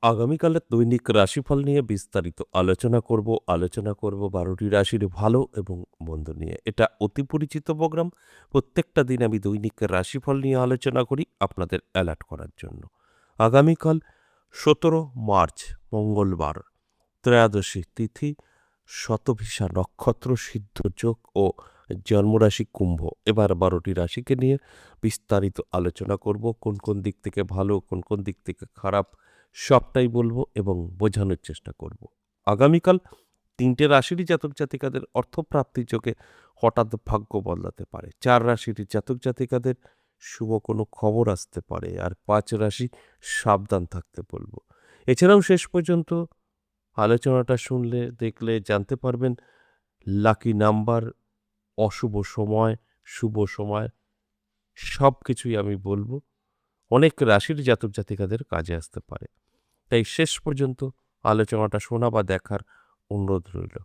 আগামীকালের দৈনিক রাশিফল নিয়ে বিস্তারিত আলোচনা করব ১২টি রাশির ভালো এবং মন্দ নিয়ে। এটা অতি পরিচিত প্রোগ্রাম। প্রত্যেকটা দিন আমি দৈনিক রাশিফল নিয়ে আলোচনা করি আপনাদের অ্যালার্ট করার জন্য। আগামীকাল ১৭ মার্চ মঙ্গলবার, ত্রয়োদশী তিথি, শতভিষা নক্ষত্র, সিদ্ধযোগ ও জন্মরাশি কুম্ভ। এবার ১২টি রাশিকে নিয়ে বিস্তারিত আলোচনা করব। কোন কোন দিক থেকে ভালো, কোন কোন দিক থেকে খারাপ সবটাই বলবো এবং বোঝানোর চেষ্টা করব। আগামীকাল ৩টে রাশিরই জাতক জাতিকাদের অর্থপ্রাপ্তির যোগে হঠাৎ ভাগ্য বদলাতে পারে। ৪ রাশির জাতক জাতিকাদের শুভ কোনো খবর আসতে পারে। আর ৫ রাশি সাবধান থাকতে বলবো। এছাড়াও শেষ পর্যন্ত আলোচনাটা শুনলে দেখলে জানতে পারবেন লাকি নাম্বার, অশুভ সময়, শুভ সময় সব কিছুই আমি বলবো। অনেক রাশির জাতক জাতিকাদের কাজে আসতে পারে। তাই শেষ পর্যন্ত আলোচনাটা শোনা বা দেখার অনুরোধ রইল।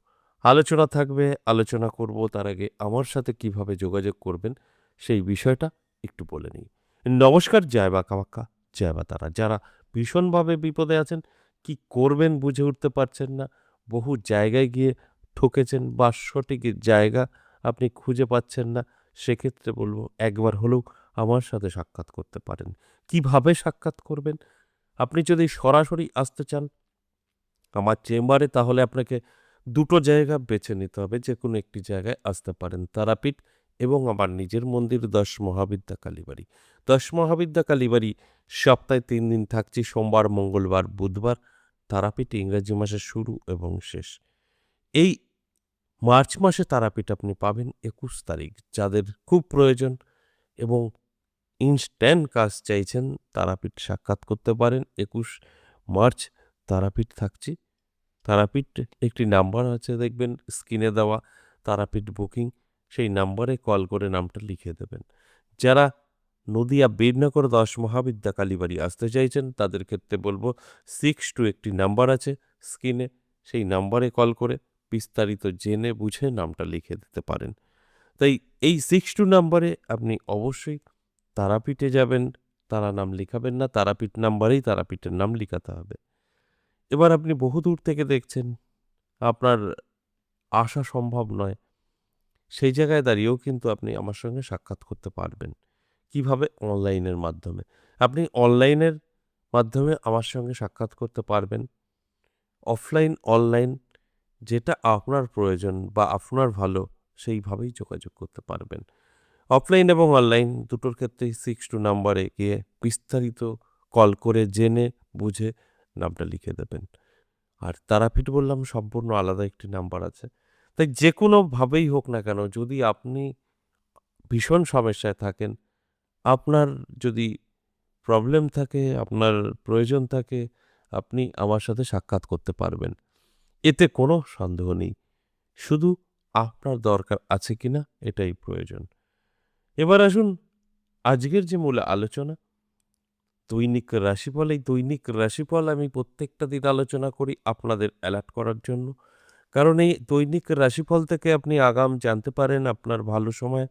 আলোচনা থাকবে, আলোচনা করব। তার আগে আমার সাথে কিভাবে যোগাযোগ করবেন সেই বিষয়টা একটু বলে নিই। নমস্কার, জয় মা কামাখ্যা, জয় মা তারা। যারা ভীষণভাবে বিপদে আছেন, কি করবেন বুঝে উঠতে পারছেন না, বহু জায়গায় গিয়ে ঠকেছেন বা সঠিক জায়গা আপনি খুঁজে পাচ্ছেন না, সেক্ষেত্রে বলবো একবার হলেও আমার সাথে সাক্ষাৎ করতে পারেন। কিভাবে সাক্ষাৎ করবেন? আপনি যদি সরাসরি আসতে চান আমার চেম্বারে, তাহলে আপনাকে দুটো জায়গা বেছে নিতে হবে। যে কোনো একটি জায়গায় আসতে পারেন, তারাপীঠ এবং আমার নিজের মন্দির ১০ মহাবিদ্যা কালীবাড়ি। ১০ মহাবিদ্যা কালীবাড়ি সপ্তাহে ৩ দিন থাকছি, সোমবার, মঙ্গলবার, বুধবার। তারাপীঠ ইংরেজি মাসের শুরু এবং শেষ। এই মার্চ মাসে তারাপীঠ আপনি পাবেন ২১ তারিখ। যাদের খুব প্রয়োজন এবং ইনস্ট্যান্ট কাজ চাইছেন, তারাপীঠ সাক্ষাৎ করতে পারেন। ২১ মার্চ তারাপীঠ থাকছি। তারাপীঠ একটি নাম্বার আছে, দেখবেন স্ক্রিনে দেওয়া, তারাপীঠ বুকিং। সেই নাম্বারে কল করে নামটা লিখে দেবেন। যারা নদিয়া বীরনগর ১০ মহাবিদ্যা কালীবাড়ি আসতে চাইছেন, তাদের ক্ষেত্রে বলবো 62 একটি নাম্বার আছে স্ক্রিনে, সেই নাম্বারে কল করে বিস্তারিত জেনে বুঝে নামটা লিখে দিতে পারেন। তাই এই 62 নাম্বারে আপনি অবশ্যই তারাপীঠে যাবেন, তারা নাম লিখাবেন না, তারাপীঠ নাম্বারেই তারাপীঠের নাম লিখাতে হবে। এবার আপনি বহুদূর থেকে দেখছেন, আপনার আসা সম্ভব নয়, সেই জায়গায় দাঁড়িয়েও কিন্তু আপনি আমার সঙ্গে সাক্ষাৎ করতে পারবেন। কিভাবে? অনলাইনের মাধ্যমে। আপনি অনলাইনের মাধ্যমে আমার সঙ্গে সাক্ষাৎ করতে পারবেন। অফলাইন, অনলাইন যেটা আপনার প্রয়োজন বা আপনার ভালো, সেইভাবেই যোগাযোগ করতে পারবেন। অফলাইন এবং অনলাইন দুটোর ক্ষেত্রেই 62 নাম্বারে গিয়ে বিস্তারিত কল করে জেনে বুঝে নামটা লিখে দেবেন। আর তারাপীঠ বললাম সম্পূর্ণ আলাদা একটি নাম্বার আছে। তাই যেকোনোভাবেই হোক না কেন, যদি আপনি ভীষণ সমস্যায় থাকেন, আপনার যদি প্রবলেম থাকে, আপনার প্রয়োজন থাকে, আপনি আমার সাথে সাক্ষাৎ করতে পারবেন। এতে কোনো সন্দেহ নেই। শুধু আপনার দরকার আছে কিনা এটাই প্রয়োজন। এবার আসুন আজকের যে মূল আলোচনা, দৈনিক রাশিফল। এই দৈনিক রাশিফল আমি প্রত্যেকটা দিন আলোচনা করি আপনাদের অ্যালার্ট করার জন্য। কারণ এই দৈনিক রাশিফল থেকে আপনি আগাম জানতে পারেন আপনার ভালো সময়,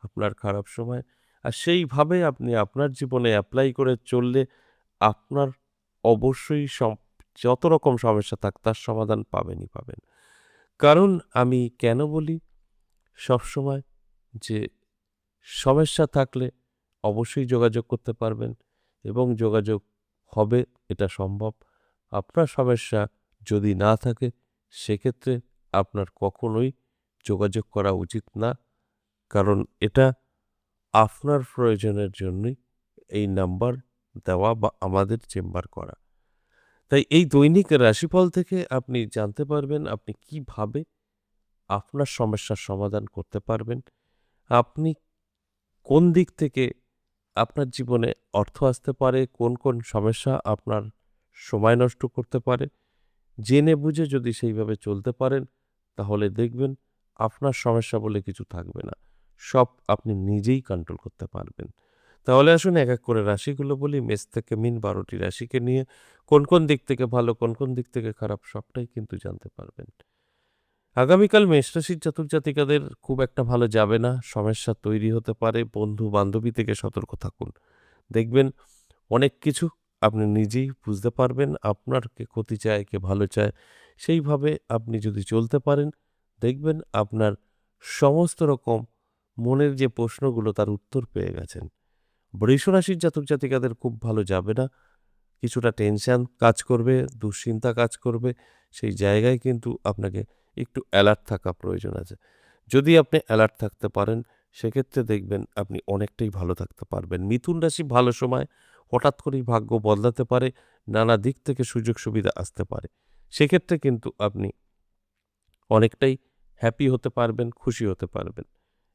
আপনার খারাপ সময়। আর সেইভাবে আপনি আপনার জীবনে এপ্লাই করে চললে আপনার অবশ্যই যত রকম সমস্যা থাক তার সমাধান পাবেনই পাবেন। কারণ আমি কেন বলি সবসময় যে সমস্যা থাকলে অবশ্যই যোগাযোগ করতে পারবেন এবং যোগাযোগ হবে, এটা সম্ভব। আপনার সমস্যা যদি না থাকে, সেক্ষেত্রে আপনার কখনোই যোগাযোগ করা উচিত না। কারণ এটা আপনার প্রয়োজনের জন্যই এই নাম্বার দেওয়া বা আমাদের চেম্বার করা। তাই এই দৈনিক রাশিফল থেকে আপনি জানতে পারবেন আপনি কিভাবে আপনার সমস্যার সমাধান করতে পারবেন। আপনি কোন দিক থেকে আপনার জীবনে অর্থ আসতে পারে, কোন কোন সমস্যা আপনার সময় নষ্ট করতে পারে, জেনে বুঝে যদি সেইভাবে চলতে পারেন, তাহলে দেখবেন আপনার সমস্যা বলে কিছু থাকবে না। সব আপনি নিজেই কন্ট্রোল করতে পারবেন। তাহলে আসুন এক এক করে রাশিগুলো বলি। মেষ থেকে মীন ১২টি রাশিকে নিয়ে কোন কোন দিক থেকে ভালো, কোন কোন দিক থেকে খারাপ সবটাই কিন্তু জানতে পারবেন। আগামীকাল মেষ রাশির জাতক জাতিকাদের খুব একটা ভালো যাবে না। সমস্যা তৈরি হতে পারে। বন্ধু বান্ধবী থেকে সতর্ক থাকুন। দেখবেন অনেক কিছু আপনি নিজেই বুঝতে পারবেন আপনার কে ক্ষতি চায়, কে ভালো চায়। সেইভাবে আপনি যদি চলতে পারেন, দেখবেন আপনার সমস্ত রকম মনের যে প্রশ্নগুলো তার উত্তর পেয়ে গেছেন। বৃষ রাশির জাতক জাতিকাদের খুব ভালো যাবে না। কিছুটা টেনশন কাজ করবে, দুশ্চিন্তা কাজ করবে। সেই জায়গায় কিন্তু আপনাকে একটু অ্যালার্ট থাকা প্রয়োজন আছে। যদি আপনি অ্যালার্ট থাকতে পারেন, সেক্ষেত্রে দেখবেন আপনি অনেকটাই ভালো থাকতে পারবেন। মিথুন রাশি ভালো সময়, হঠাৎ করেই ভাগ্য বদলাতে পারে, নানা দিক থেকে সুযোগ সুবিধা আসতে পারে। সেক্ষেত্রে কিন্তু আপনি অনেকটাই হ্যাপি হতে পারবেন, খুশি হতে পারবেন।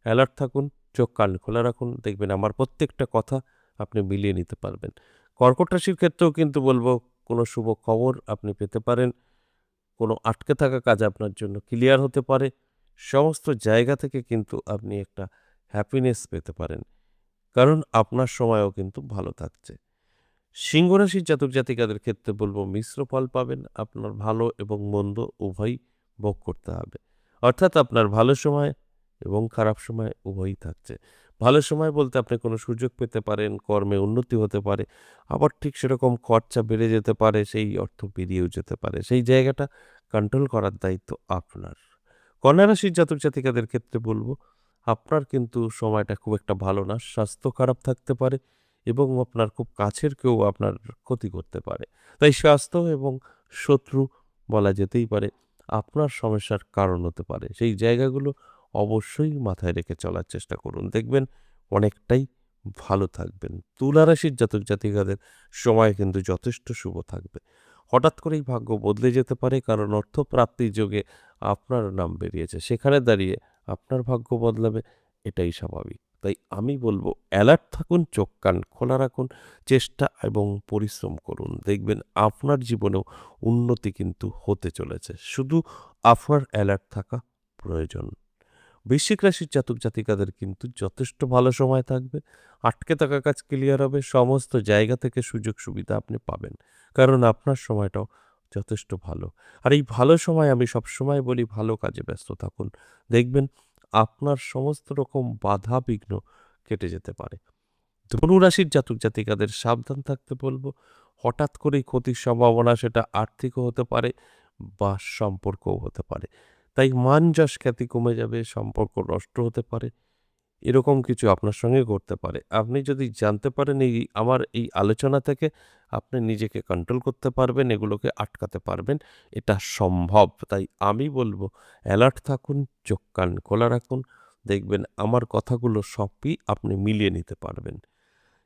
অ্যালার্ট থাকুন, চোখ কান খোলা রাখুন, দেখবেন আমার প্রত্যেকটা কথা আপনি মিলিয়ে নিতে পারবেন। কর্কট রাশির ক্ষেত্রেও কিন্তু বলব, কোনো শুভ খবর আপনি পেতে পারেন, কোনো আটকে থাকা কাজ আপনার জন্য ক্লিয়ার হতে পারে। সমস্ত জায়গা থেকে কিন্তু আপনি একটা হ্যাপিনেস পেতে পারেন, কারণ আপনার সময়ও কিন্তু ভালো থাকছে। সিংহ রাশির জাতক জাতিকাদের ক্ষেত্রে বলব, মিশ্র ফল পাবেন। আপনার ভালো এবং মন্দ উভয়ই ভোগ করতে হবে। অর্থাৎ আপনার ভালো সময় এবং খারাপ সময় উভয়ই থাকছে। ভালো সময় বলতে আপনি কোনো সুযোগ পেতে পারেন, কর্মে উন্নতি হতে পারে, আবার ঠিক সেরকম খরচা বেড়ে যেতে পারে, সেই অর্থ বেরিয়েও যেতে পারে। সেই জায়গাটা কন্ট্রোল করার দায়িত্ব আপনার। কন্যা রাশির জাতক জাতিকাদের ক্ষেত্রে বলব, আপনার কিন্তু সময়টা খুব একটা ভালো না। স্বাস্থ্য খারাপ থাকতে পারে এবং আপনার খুব কাছের কেউ আপনার ক্ষতি করতে পারে। তাই স্বাস্থ্য এবং শত্রু বলা যেতেই পারে আপনার সমস্যার কারণ হতে পারে। সেই জায়গাগুলো অবশ্যই মাথায় রেখে চলার চেষ্টা করুন। দেখবেন অনেকটাই ভালো থাকবেন। তুলা রাশির জাতক জাতিকাদের সময় কিন্তু যথেষ্ট শুভ থাকবে। হঠাৎ করেই ভাগ্য বদলে যেতে পারে, কারণ অর্থপ্রাপ্তির যোগে আপনার নাম বেরিয়েছে। সেখানে দাঁড়িয়ে আপনার ভাগ্য বদলাবে, এটাই স্বাভাবিক। তাই আমি বলব, অ্যালার্ট থাকুন, চোখ কান খোলা রাখুন, চেষ্টা এবং পরিশ্রম করুন। দেখবেন আপনার জীবনেও উন্নতি কিন্তু হতে চলেছে। শুধু আপনার অ্যালার্ট থাকা প্রয়োজন। বৃশ্চিক রাশির জাতক জাতিকাদের কিন্তু যথেষ্ট ভালো সময় থাকবে। আটকে থাকা কাজ ক্লিয়ার হবে। সমস্ত জায়গা থেকে সুযোগ সুবিধা আপনি পাবেন, কারণ আপনার সময়টাও যথেষ্ট ভালো। আর এই ভালো সময় আমি সবসময় বলি, ভালো কাজে ব্যস্ত থাকুন। দেখবেন আপনার সমস্ত রকম বাধা বিঘ্ন কেটে যেতে পারে। ধনু রাশির জাতক জাতিকাদের সাবধান থাকতে বলবো। হঠাৎ করেই ক্ষতির সম্ভাবনা, সেটা আর্থিকও হতে পারে বা সম্পর্কও হতে পারে। তাই মান যশ খ্যাতি কমে যাবে, সম্পর্ক নষ্ট হতে পারে, এরকম কিছু আপনার সঙ্গে ঘটতে পারে। আপনি যদি জানতে পারেন আমার এই আলোচনা থেকে, আপনি নিজেকে কন্ট্রোল করতে পারবেন, এগুলোকে আটকাতে পারবেন, এটা সম্ভব। তাই আমি বলবো, অ্যালার্ট থাকুন, চোখ কান খোলা রাখুন, দেখবেন আমার কথাগুলো সবই আপনি মিলিয়ে নিতে পারবেন।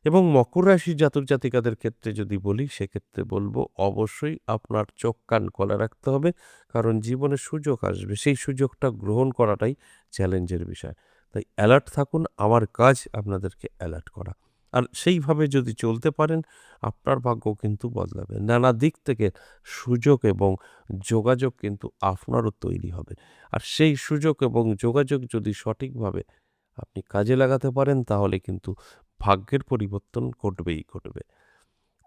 এবং মকর রাশির জাতক জাতিকাদের ক্ষেত্রে যদি বলি, সেক্ষেত্রে বলবো অবশ্যই আপনার চোখ কান খোলা রাখতে হবে, কারণ জীবনে সুযোগ আসবে, সেই সুযোগটা গ্রহণ করাটাই চ্যালেঞ্জের বিষয়। তাই অ্যালার্ট থাকুন, আমার কাজ আপনাদেরকে অ্যালার্ট করা। আর সেইভাবে যদি চলতে পারেন, আপনার ভাগ্য কিন্তু বদলাবে। নানা দিক থেকে সুযোগ এবং যোগাযোগ কিন্তু আপনারও তৈরি হবে। আর সেই সুযোগ এবং যোগাযোগ যদি সঠিকভাবে আপনি কাজে লাগাতে পারেন, তাহলে কিন্তু ভাগ্যের পরিবর্তন ঘটবেই ঘটবে।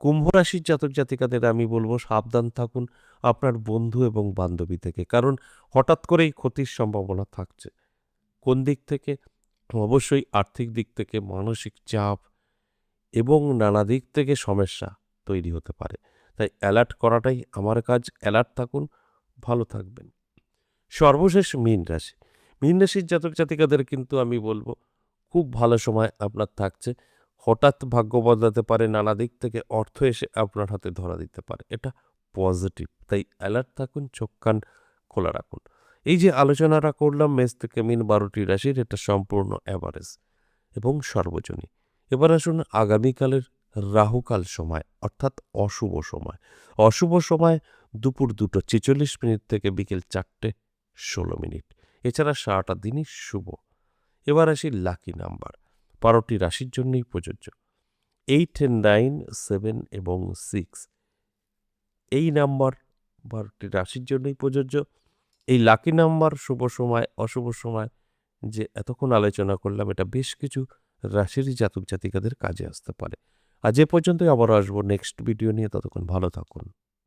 কুম্ভ রাশির জাতক জাতিকাদের আমি বলবো, সাবধান থাকুন আপনার বন্ধু এবং বান্ধবী থেকে, কারণ হঠাৎ করেই ক্ষতির সম্ভাবনা থাকছে। কোন দিক থেকে? অবশ্যই আর্থিক দিক থেকে, মানসিক চাপ এবং নানা দিক থেকে সমস্যা তৈরি হতে পারে। তাই অ্যালার্ট করাটাই আমার কাজ। অ্যালার্ট থাকুন, ভালো থাকবেন। সর্বশেষ মীন রাশি। মীন রাশির জাতক জাতিকাদের কিন্তু আমি বলবো, খুব ভালো সময় আপনার থাকছে। হঠাৎ ভাগ্য বদলাতে পারে, নানা দিক থেকে অর্থ এসে আপনার হাতে ধরা দিতে পারে। এটা পজিটিভ। তাই অ্যালার্ট থাকুন, চোখ কান খোলা রাখুন। এই যে আলোচনাটা করলাম মেষ থেকে মীন ১২টি রাশির, এটা সম্পূর্ণ অ্যাভারেজ এবং সর্বজনীন। এবার আসুন আগামীকালের রাহুকাল সময়, অর্থাৎ অশুভ সময়। অশুভ সময় দুপুর ২:৪৬ থেকে বিকেল ৪:১৬। এছাড়া সারাটা দিনই শুভ। এবার আসি লাকি নাম্বার। ১২টি রাশির জন্যই প্রযোজ্য। 8, 9, 7 এবং 6 এই নাম্বার ১২টি রাশির জন্যই প্রযোজ্য। এই লাকি নাম্বার, শুভ সময়, অশুভ সময় যে এতক্ষণ আলোচনা করলাম, এটা বেশ কিছু রাশিরই জাতক জাতিকাদের কাজে আসতে পারে। আজ এ পর্যন্তই, আবারও আসবো নেক্সট ভিডিও নিয়ে। ততক্ষণ ভালো থাকুন।